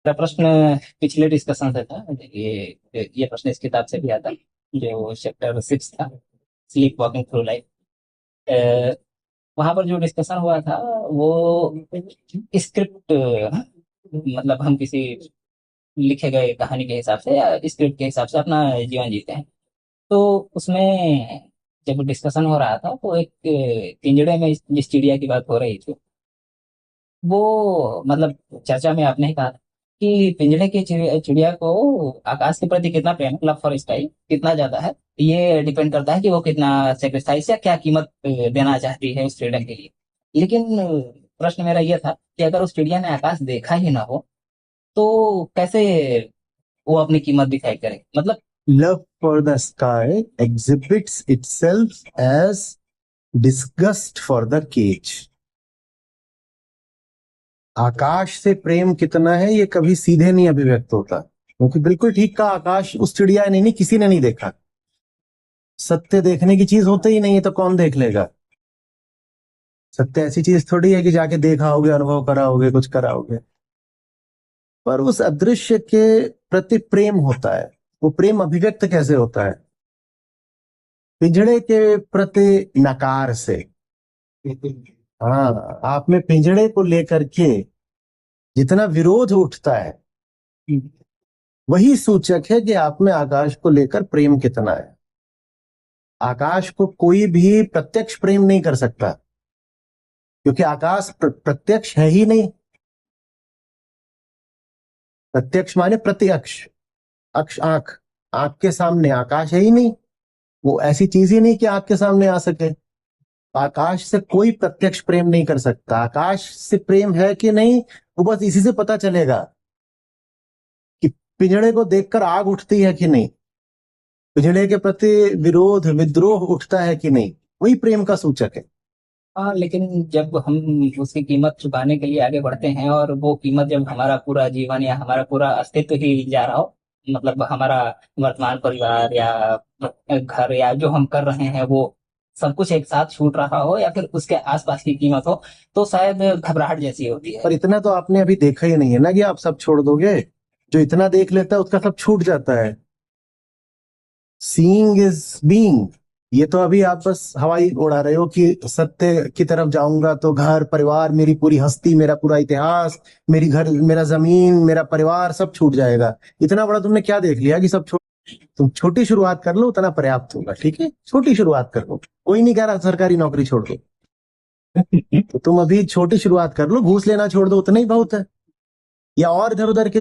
मेरा प्रश्न पिछले डिस्कशन से था। ये प्रश्न इस किताब से भी आता, जो चैप्टर 6 था, स्लीप वॉकिंग थ्रू लाइफ। वहां पर जो डिस्कशन हुआ था वो स्क्रिप्ट, मतलब हम किसी लिखे गए कहानी के हिसाब से या स्क्रिप्ट के हिसाब से अपना जीवन जीते हैं। तो उसमें जब डिस्कशन हो रहा था तो एक पिंजड़े में जिस चिड़िया की बात हो रही थी, वो मतलब चर्चा में आपने ही कहा था कि पिंजड़े की चिड़िया को आकाश के प्रति कितना प्रेम, लव फॉर स्काई कितना ज्यादा है, ये डिपेंड करता है कि वो कितना सेक्रीफाइस या क्या कीमत देना चाहती है उस फ्रीडम के लिए। लेकिन प्रश्न मेरा ये था कि अगर उस चिड़िया ने आकाश देखा ही ना हो तो कैसे वो अपनी कीमत दिखाई करे, मतलब। Love for the sky exhibits itself as disgust for the cage. आकाश से प्रेम कितना है ये कभी सीधे नहीं अभिव्यक्त होता, क्योंकि बिल्कुल ठीक कहा, आकाश उस चिड़िया ने नहीं, किसी ने नहीं देखा। सत्य देखने की चीज होते ही नहीं है तो कौन देख लेगा। सत्य ऐसी चीज थोड़ी है कि जाके देखा होगे, अनुभव करा होगे, कुछ करा होगे। पर उस अदृश्य के प्रति प्रेम होता है। वो प्रेम अभिव्यक्त कैसे होता है? पिंजड़े के प्रति नकार से। हाँ, आप में पिंजड़े को लेकर के जितना विरोध उठता है, वही सूचक है कि आप में आकाश को लेकर प्रेम कितना है। आकाश को कोई भी प्रत्यक्ष प्रेम नहीं कर सकता, क्योंकि आकाश प्रत्यक्ष है ही नहीं। प्रत्यक्ष माने प्रत्यक्ष, अक्ष आंख, आंख के सामने आकाश है ही नहीं। वो ऐसी चीज ही नहीं कि आंख के सामने आ सके। आकाश से कोई प्रत्यक्ष प्रेम नहीं कर सकता। आकाश से प्रेम है कि नहीं, वो बस इसी से पता चलेगा कि पिंजड़े को देखकर आग उठती है कि नहीं, पिंजड़े के प्रति विरोध विद्रोह उठता है कि नहीं, वही प्रेम का सूचक है। हाँ, लेकिन जब हम उसकी कीमत चुकाने के लिए आगे बढ़ते हैं और वो कीमत जब हमारा पूरा जीवन या हमारा पूरा अस्तित्व ही जा रहा हो, मतलब हमारा वर्तमान परिवार या घर या जो हम कर रहे हैं वो सब कुछ एक साथ छूट रहा हो या फिर उसके आसपास की कीमत हो, तो शायद घबराहट जैसी होती है। पर इतना तो आपने अभी देखा ही नहीं है ना कि आप सब छोड़ दोगे। जो इतना देख लेता है उसका सब छूट जाता है। Seeing is being. ये तो अभी आप बस हवाई उड़ा रहे हो कि सत्य की तरफ जाऊंगा तो घर परिवार, मेरी पूरी हस्ती, मेरा पूरा इतिहास, मेरी घर, मेरा जमीन, मेरा परिवार सब छूट जाएगा। इतना बड़ा तुमने क्या देख लिया कि सब छोड़। तुम छोटी शुरुआत कर लो, उतना पर्याप्त होगा। ठीक है, छोटी शुरुआत कर लो। कोई नहीं कह रहा सरकारी नौकरी छोड़ दो, तो तुम अभी छोटी शुरुआत कर लो, घूस लेना छोड़ दो, उतना ही बहुत है। या और इधर उधर के